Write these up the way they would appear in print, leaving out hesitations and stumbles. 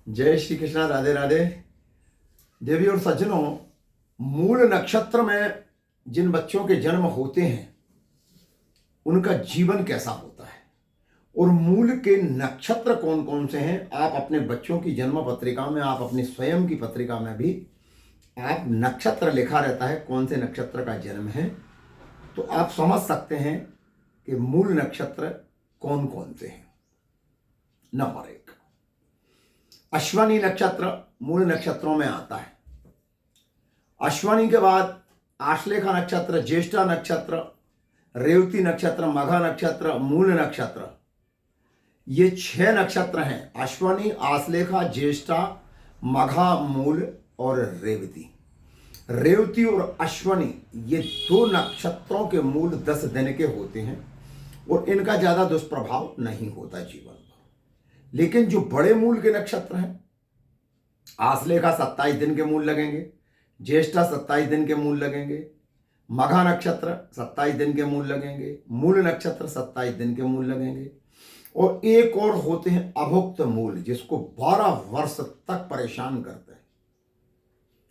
जय श्री कृष्णा, राधे राधे। देवी और सज्जनों, मूल नक्षत्र में जिन बच्चों के जन्म होते हैं उनका जीवन कैसा होता है और मूल के नक्षत्र कौन कौन से हैं, आप अपने बच्चों की जन्म पत्रिका में, आप अपनी स्वयं की पत्रिका में भी आप नक्षत्र लिखा रहता है कौन से नक्षत्र का जन्म है, तो आप समझ सकते हैं कि मूल नक्षत्र कौन कौन से हैं। नंबर 1, अश्वनी नक्षत्र मूल नक्षत्रों में आता है। अश्वनी के बाद आश्लेषा नक्षत्र, ज्येष्ठा नक्षत्र, रेवती नक्षत्र, मघा नक्षत्र, मूल नक्षत्र, ये 6 नक्षत्र हैं। अश्वनी, आश्लेषा, ज्येष्ठा, मघा, मूल और रेवती। रेवती और अश्वनी ये 2 नक्षत्रों के मूल 10 दिन के होते हैं और इनका ज्यादा दुष्प्रभाव नहीं होता जीवन पर। लेकिन जो बड़े मूल के नक्षत्र हैं, आश्लेषा 27 दिन के मूल लगेंगे, ज्येष्ठा 27 दिन के मूल लगेंगे, मघा नक्षत्र 27 दिन के मूल लगेंगे, मूल नक्षत्र 27 दिन के मूल लगेंगे, और एक और होते हैं अभुक्त मूल, जिसको 12 वर्ष तक परेशान करते हैं,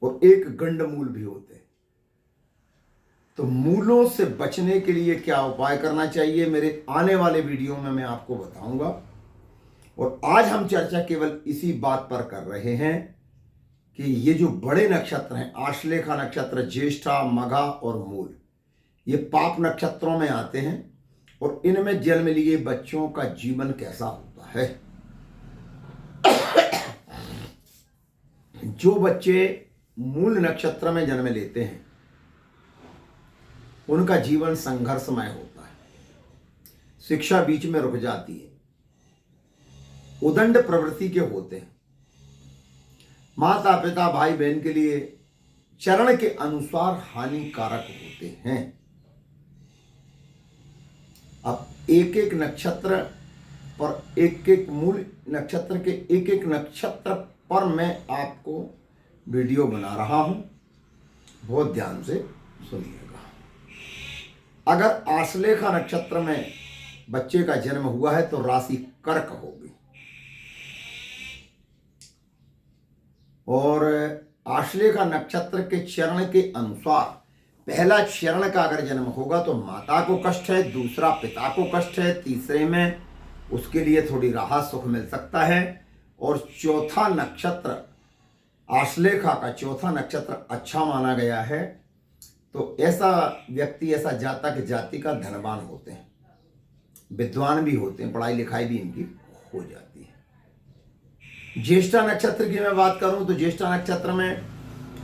और एक गंड मूल भी होते हैं। तो मूलों से बचने के लिए क्या उपाय करना चाहिए, मेरे आने वाले वीडियो में मैं आपको बताऊंगा। और आज हम चर्चा केवल इसी बात पर कर रहे हैं कि ये जो बड़े नक्षत्र हैं, आश्लेषा नक्षत्र, ज्येष्ठा, मघा और मूल, ये पाप नक्षत्रों में आते हैं और इनमें जन्म लिए बच्चों का जीवन कैसा होता है। जो बच्चे मूल नक्षत्र में जन्म लेते हैं उनका जीवन संघर्षमय होता है, शिक्षा बीच में रुक जाती है, उदंड प्रवृत्ति के होते हैं, माता पिता भाई बहन के लिए चरण के अनुसार हानिकारक होते हैं। अब एक एक नक्षत्र पर, एक एक मूल नक्षत्र के एक एक नक्षत्र पर मैं आपको वीडियो बना रहा हूं, बहुत ध्यान से सुनिएगा। अगर आश्लेषा नक्षत्र में बच्चे का जन्म हुआ है तो राशि कर्क होगी, और आश्लेषा नक्षत्र के चरण के अनुसार पहला चरण का अगर जन्म होगा तो माता को कष्ट है, दूसरा पिता को कष्ट है, तीसरे में उसके लिए थोड़ी राहत सुख मिल सकता है, और चौथा नक्षत्र आश्लेषा का चौथा नक्षत्र अच्छा माना गया है। तो ऐसा व्यक्ति, ऐसा जातक जाति का धनवान होते हैं, विद्वान भी होते हैं, पढ़ाई लिखाई भी इनकी हो जाती है। ज्येष्ठा नक्षत्र की मैं बात करूं तो ज्येष्ठा नक्षत्र में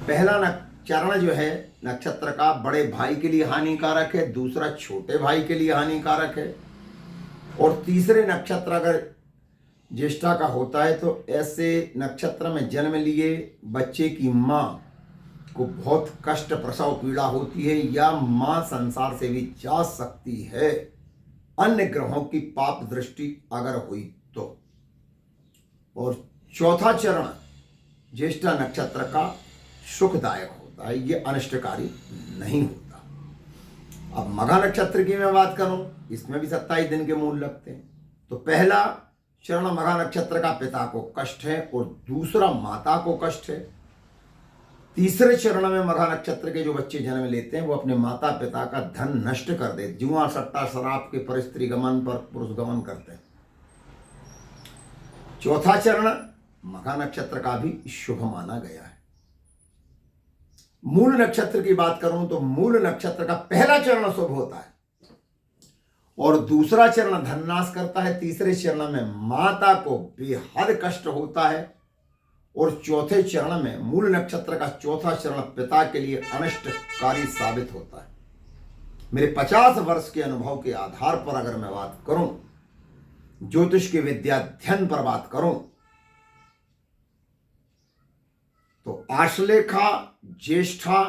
पहला चरण जो है नक्षत्र का बड़े भाई के लिए हानिकारक है, दूसरा छोटे भाई के लिए हानिकारक है, और तीसरे नक्षत्र अगर ज्येष्ठा का होता है तो ऐसे नक्षत्र में जन्म लिए बच्चे की मां को बहुत कष्ट, प्रसव पीड़ा होती है, या मां संसार से भी जा सकती है अन्य ग्रहों की पाप दृष्टि अगर हुई तो। और चौथा चरण ज्येष्ठा नक्षत्र का सुखदायक होता है, ये अनिष्टकारी नहीं होता। अब मघा नक्षत्र की मैं बात करूं, इसमें भी 27 दिन के मूल लगते हैं। तो पहला चरण मघा नक्षत्र का पिता को कष्ट है और दूसरा माता को कष्ट है। तीसरे चरण में मघा नक्षत्र के जो बच्चे जन्म लेते हैं वो अपने माता पिता का धन नष्ट कर देते, जुआ सट्टा शराब के पर, स्त्री गमन पर पुरुष गमन करते हैं। चौथा चरण मघा नक्षत्र का भी शुभ माना गया है। मूल नक्षत्र की बात करूं तो मूल नक्षत्र का पहला चरण शुभ होता है और दूसरा चरण धननाश करता है, तीसरे चरण में माता को बेहद कष्ट होता है, और चौथे चरण में मूल नक्षत्र का चौथा चरण पिता के लिए अनिष्टकारी साबित होता है। मेरे 50 वर्ष के अनुभव के आधार पर अगर मैं बात करूं, ज्योतिष के विद्याध्ययन पर बात करूं, तो आश्लेषा, ज्येष्ठा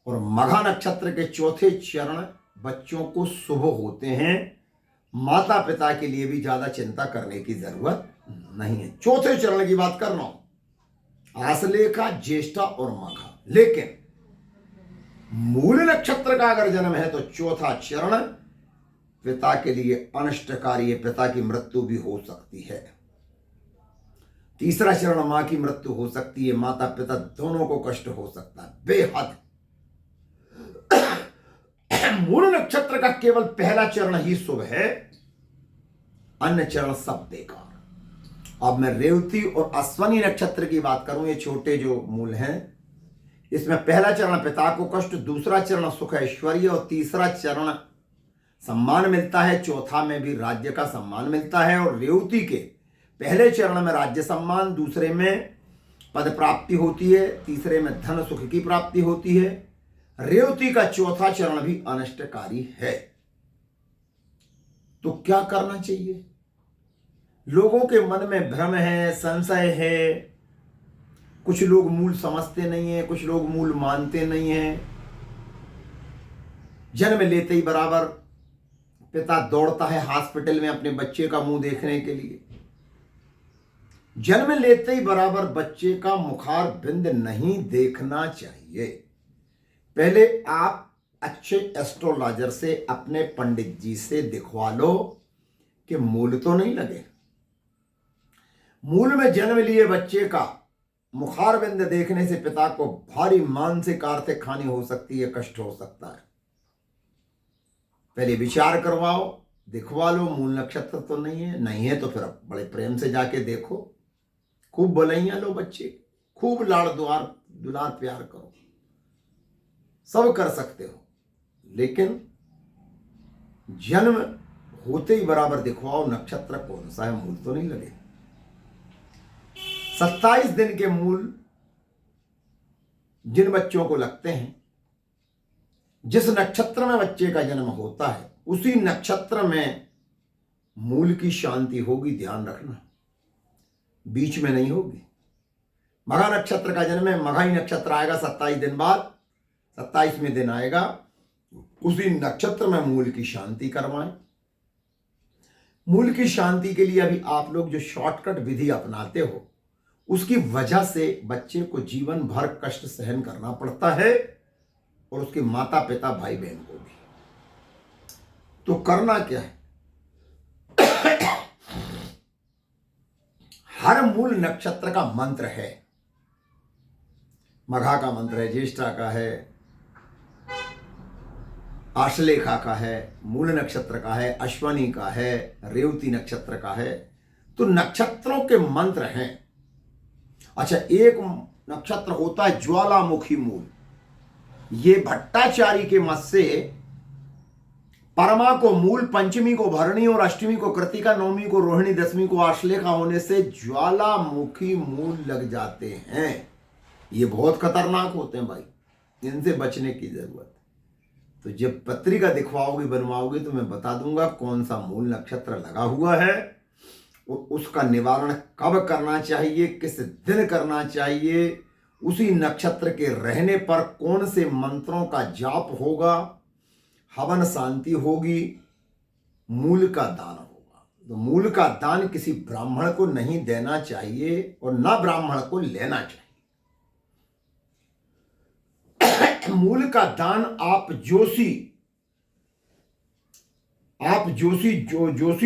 और मघा नक्षत्र के चौथे चरण बच्चों को शुभ होते हैं। माता पिता के लिए भी ज्यादा चिंता करने की जरूरत नहीं है। चौथे चरण की बात कर रहा हूं, आश्लेषा, ज्येष्ठा और मघा। लेकिन मूल नक्षत्र का अगर जन्म है तो चौथा चरण पिता के लिए अनिष्टकारी है, पिता की मृत्यु भी हो सकती है। तीसरा चरण मां की मृत्यु हो सकती है, माता पिता दोनों को कष्ट हो सकता है बेहद। मूल नक्षत्र का केवल पहला चरण ही शुभ है, अन्य चरण सब बेकार। अब मैं रेवती और अश्वनी नक्षत्र की बात करूं, ये छोटे जो मूल हैं, इसमें पहला चरण पिता को कष्ट, दूसरा चरण सुख ऐश्वर्य और तीसरा चरण सम्मान मिलता है, चौथा में भी राज्य का सम्मान मिलता है। और रेवती के पहले चरण में राज्य सम्मान, दूसरे में पद प्राप्ति होती है, तीसरे में धन सुख की प्राप्ति होती है। रेवती का चौथा चरण भी अनिष्टकारी है। तो क्या करना चाहिए? लोगों के मन में भ्रम है, संशय है, कुछ लोग मूल समझते नहीं है, कुछ लोग मूल मानते नहीं है। जन्म लेते ही बराबर पिता दौड़ता है हॉस्पिटल में अपने बच्चे का मुंह देखने के लिए। जन्म लेते ही बराबर बच्चे का मुखार बिंद नहीं देखना चाहिए। पहले आप अच्छे एस्ट्रोलॉजर से, अपने पंडित जी से दिखवा लो कि मूल तो नहीं लगे। मूल में जन्म लिए बच्चे का मुखार बिंद देखने से पिता को भारी मानसिक आर्थिक हानि हो सकती है, कष्ट हो सकता है। पहले विचार करवाओ, दिखवा लो, मूल नक्षत्र तो नहीं है। नहीं है तो फिर बड़े प्रेम से जाके देखो, खूब बलैया लो बच्चे, खूब लाड़ दुलार प्यार करो, सब कर सकते हो। लेकिन जन्म होते ही बराबर दिखवाओ नक्षत्र कौन सा है, मूल तो नहीं लगे। 27 दिन के मूल जिन बच्चों को लगते हैं, जिस नक्षत्र में बच्चे का जन्म होता है उसी नक्षत्र में मूल की शांति होगी, ध्यान रखना, बीच में नहीं होगी। मघा नक्षत्र का जन्म है, मघा ही नक्षत्र आएगा 27 दिन बाद, 27वें दिन आएगा, उसी नक्षत्र में मूल की शांति करवाएं। मूल की शांति के लिए अभी आप लोग जो शॉर्टकट विधि अपनाते हो, उसकी वजह से बच्चे को जीवन भर कष्ट सहन करना पड़ता है, और उसके माता पिता भाई बहन को भी। तो करना क्या है? हर मूल नक्षत्र का मंत्र है। मघा का मंत्र है, ज्येष्ठा का है, आश्लेषा का है, मूल नक्षत्र का है, अश्वनी का है, रेवती नक्षत्र का है। तो नक्षत्रों के मंत्र हैं। अच्छा, एक नक्षत्र होता है ज्वालामुखी मूल। ये भट्टाचारी के मत से परमा को मूल, पंचमी को भरणी और अष्टमी को कृतिका, नवमी को रोहिणी, दसवीं को आश्लेषा होने से ज्वालामुखी मूल लग जाते हैं। ये बहुत खतरनाक होते हैं भाई, इनसे बचने की जरूरत है। तो जब पत्रिका दिखवाओगे, बनवाओगे, तो मैं बता दूंगा कौन सा मूल नक्षत्र लगा हुआ है और उसका निवारण कब करना चाहिए, किस दिन करना चाहिए, उसी नक्षत्र के रहने पर कौन से मंत्रों का जाप होगा, हवन शांति होगी, मूल का दान होगा। तो मूल का दान किसी ब्राह्मण को नहीं देना चाहिए और ना ब्राह्मण को लेना चाहिए। मूल का दान आप जोशी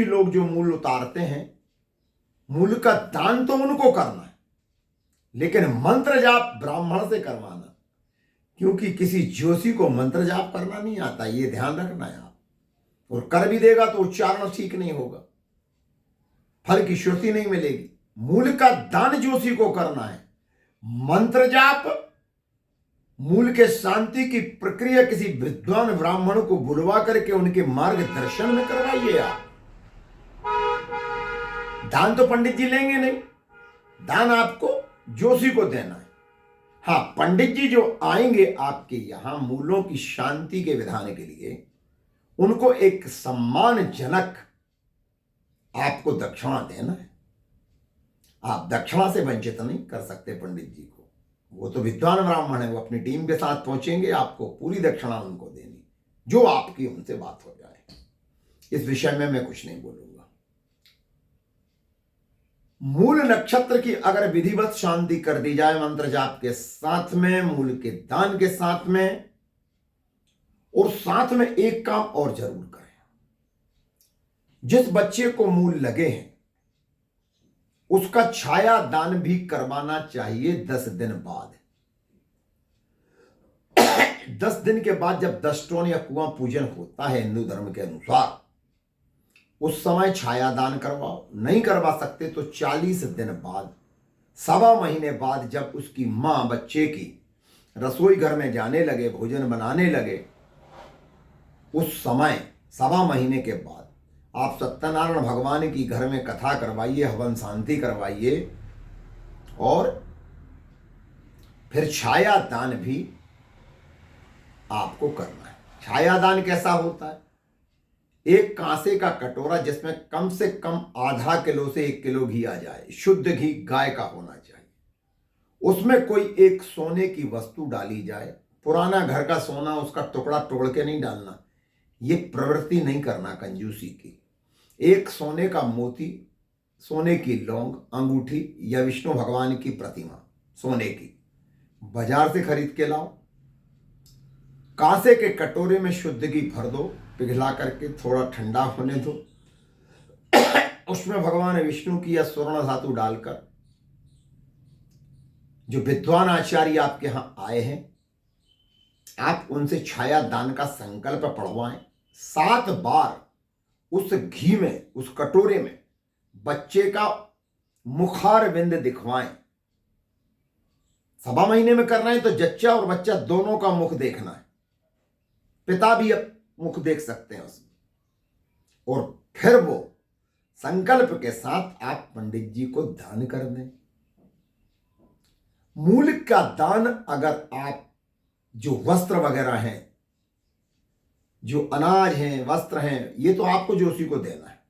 लोग जो मूल उतारते हैं, मूल का दान तो उनको करना है, लेकिन मंत्र जाप ब्राह्मण से करवाना, क्योंकि किसी जोशी को मंत्र जाप करना नहीं आता, ये ध्यान रखना है आप। और कर भी देगा तो उच्चारण ठीक नहीं होगा, फल की श्रुति नहीं मिलेगी। मूल का दान जोशी को करना है। मंत्र जाप, मूल के शांति की प्रक्रिया किसी विद्वान ब्राह्मण को बुलवा करके उनके मार्गदर्शन में करवाइए आप। दान तो पंडित जी लेंगे नहीं, दान आपको जोशी को देना है। हाँ, पंडित जी जो आएंगे आपके यहां मूलों की शांति के विधान के लिए, उनको एक सम्मानजनक आपको दक्षिणा देना है। आप दक्षिणा से वंचित नहीं कर सकते पंडित जी को। वो तो विद्वान ब्राह्मण है, वो अपनी टीम के साथ पहुंचेंगे, आपको पूरी दक्षिणा उनको देनी, जो आपकी उनसे बात हो जाए। इस विषय में मैं कुछ नहीं बोलूंगा। मूल नक्षत्र की अगर विधिवत शांति कर दी जाए मंत्र जाप के साथ में, मूल के दान के साथ में, और साथ में एक काम और जरूर करें। जिस बच्चे को मूल लगे हैं उसका छाया दान भी करवाना चाहिए 10 दिन बाद। 10 दिन के बाद जब दस्टोन या कुआं पूजन होता है हिंदू धर्म के अनुसार, उस समय छाया दान करवाओ। नहीं करवा सकते तो 40 दिन बाद, 1.25 महीने बाद, जब उसकी मां बच्चे की रसोई घर में जाने लगे, भोजन बनाने लगे, उस समय 1.25 महीने के बाद आप सत्यनारायण भगवान की घर में कथा करवाइए, हवन शांति करवाइए और फिर छाया दान भी आपको करना है। छाया दान कैसा होता है? एक कांसे का कटोरा जिसमें कम से कम आधा किलो से 1 किलो घी आ जाए, शुद्ध घी गाय का होना चाहिए। उसमें कोई एक सोने की वस्तु डाली जाए, पुराना घर का सोना उसका टुकड़ा तोड़ के नहीं डालना, ये प्रवृत्ति नहीं करना कंजूसी की। एक सोने का मोती, सोने की लौंग, अंगूठी या विष्णु भगवान की प्रतिमा सोने की बाजार से खरीद के लाओ। कांसे के कटोरे में शुद्ध घी भर दो, पिघला करके थोड़ा ठंडा होने दो। उसमें भगवान विष्णु की या स्वर्ण धातु डालकर, जो विद्वान आचार्य आपके यहां आए हैं, आप उनसे छाया दान का संकल्प पढ़वाएं। 7 बार उस घी में, उस कटोरे में बच्चे का मुखार बिंद दिखवाएं। 1.25 महीने में करना है तो जच्चा और बच्चा दोनों का मुख देखना है। पिता भी अब मुख देख सकते हैं उसमें। और फिर वो संकल्प के साथ आप पंडित जी को दान कर दें। मूल का दान, अगर आप जो वस्त्र वगैरह हैं, जो अनाज हैं, वस्त्र हैं, ये तो आपको जोशी को देना है।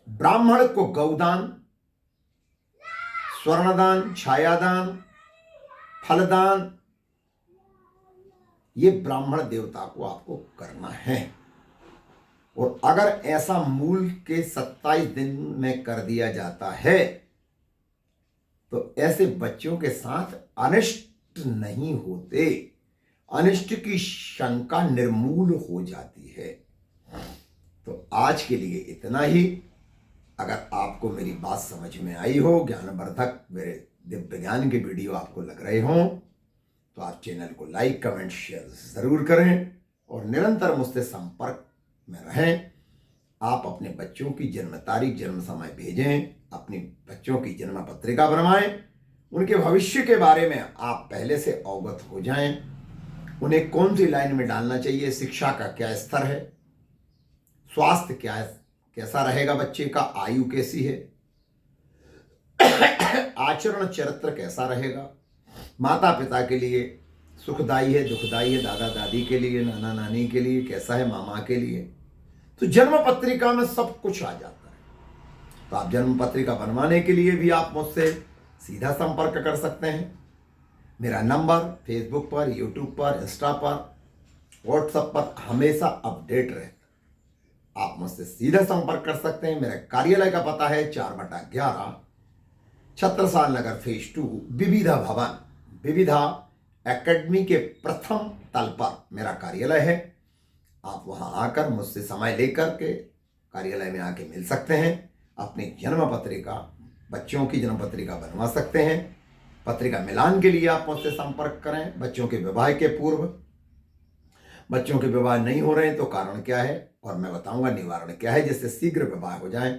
ब्राह्मण को गौदान, स्वर्णदान, छायादान, फलदान, ये ब्राह्मण देवता को आपको करना है। और अगर ऐसा मूल के 27 दिन में कर दिया जाता है तो ऐसे बच्चों के साथ अनिष्ट नहीं होते, अनिष्ट की शंका निर्मूल हो जाती है। तो आज के लिए इतना ही। अगर आपको मेरी बात समझ में आई हो, ज्ञानवर्धक मेरे दिव्य ज्ञान के वीडियो आपको लग रहे हों, तो आप चैनल को लाइक, कमेंट, शेयर जरूर करें और निरंतर मुझसे संपर्क में रहें। आप अपने बच्चों की जन्म तारीख, जन्म समय भेजें, अपनी बच्चों की जन्म पत्रिका बनवाएं, उनके भविष्य के बारे में आप पहले से अवगत हो जाएं, उन्हें कौन सी लाइन में डालना चाहिए, शिक्षा का क्या स्तर है, स्वास्थ्य कैसा रहेगा बच्चे का, आयु कैसी है, आचरण चरित्र कैसा रहेगा, माता पिता के लिए सुखदायी है, दुखदायी है, दादा दादी के लिए, नाना नानी के लिए कैसा है, मामा के लिए। तो जन्म पत्रिका में सब कुछ आ जाता है। तो आप जन्म पत्रिका बनवाने के लिए भी आप मुझसे सीधा संपर्क कर सकते हैं। मेरा नंबर फेसबुक पर, यूट्यूब पर, इंस्टा पर, व्हाट्सएप पर हमेशा अपडेट रहता है। आप मुझसे सीधा संपर्क कर सकते हैं। मेरा कार्यालय का पता है 4/11 छत्रसाल नगर फेज 2, विविधा भवन, विविधा एकेडमी के प्रथम तल पर मेरा कार्यालय है। आप वहां आकर मुझसे समय लेकर के कार्यालय में आके मिल सकते हैं। अपनी जन्म पत्रिका, बच्चों की जन्म पत्रिका बनवा सकते हैं। पत्रिका मिलान के लिए आप मुझसे संपर्क करें। बच्चों के विवाह के पूर्व, बच्चों के विवाह नहीं हो रहे हैं तो कारण क्या है और मैं बताऊंगा निवारण क्या है, जिससे शीघ्र विवाह हो जाए।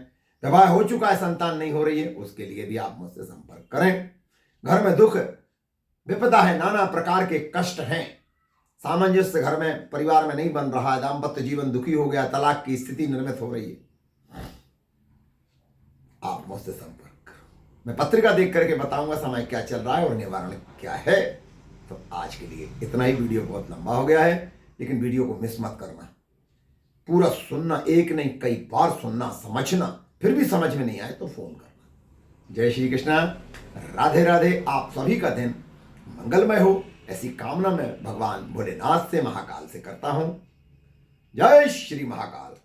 विवाह हो चुका है, संतान नहीं हो रही है, उसके लिए भी आप मुझसे संपर्क करें। घर में दुख विपदा है, नाना प्रकार के कष्ट हैं, सामंजस्य घर में, परिवार में नहीं बन रहा है, दाम्पत्य जीवन दुखी हो गया, तलाक की स्थिति निर्मित हो रही है, आप मुझसे संपर्क करो। मैं पत्रिका देख करके बताऊंगा समय क्या चल रहा है और निवारण क्या है। तो आज के लिए इतना ही। वीडियो बहुत लंबा हो गया है, लेकिन वीडियो को मिस मत करना, पूरा सुनना, एक नहीं कई बार सुनना, समझना, फिर भी समझ में नहीं आए तो फोन करना। जय श्री कृष्णा, राधे राधे। आप सभी का दिन मंगलमय हो, ऐसी कामना मैं भगवान भोलेनाथ से, महाकाल से करता हूं। जय श्री महाकाल।